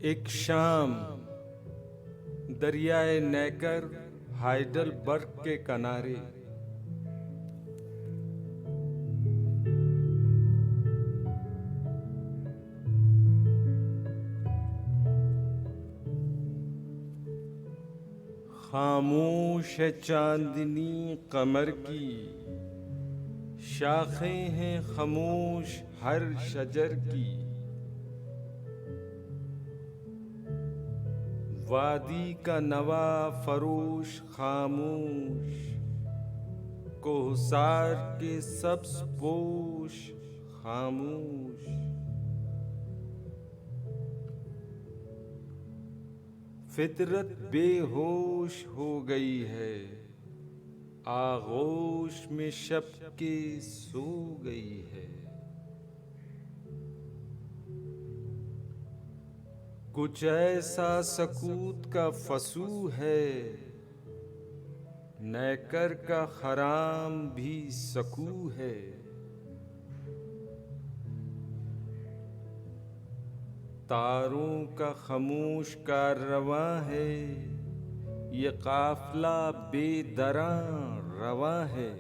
एक शाम दरियाए नेकर हाइडलबर्ग के किनारे खामोश है चांदनी कमर की, शाखें हैं खामोश हर शजर की। वादी का नवा फरोश खामोश, कोहसार के सब्ज पोश खामोश। फितरत बेहोश हो गई है, आगोश में शब के सो गई है। कुछ ऐसा सकूत का फसू है, नेकर का खराम भी सकू है। तारों का खामोश कारवां है, ये काफिला बेदरां रवां है।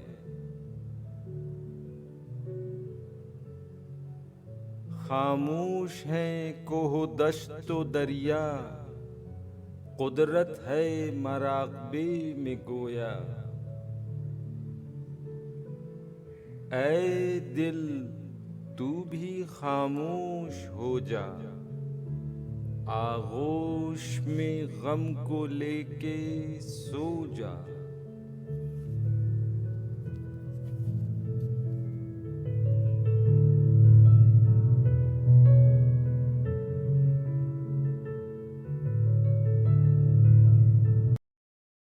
खामोश हैं कोहो दश्तो दरिया, कुदरत है मराक़बे में गोया। ऐ दिल तू भी खामोश हो जा, आगोश में गम को लेके सो जा।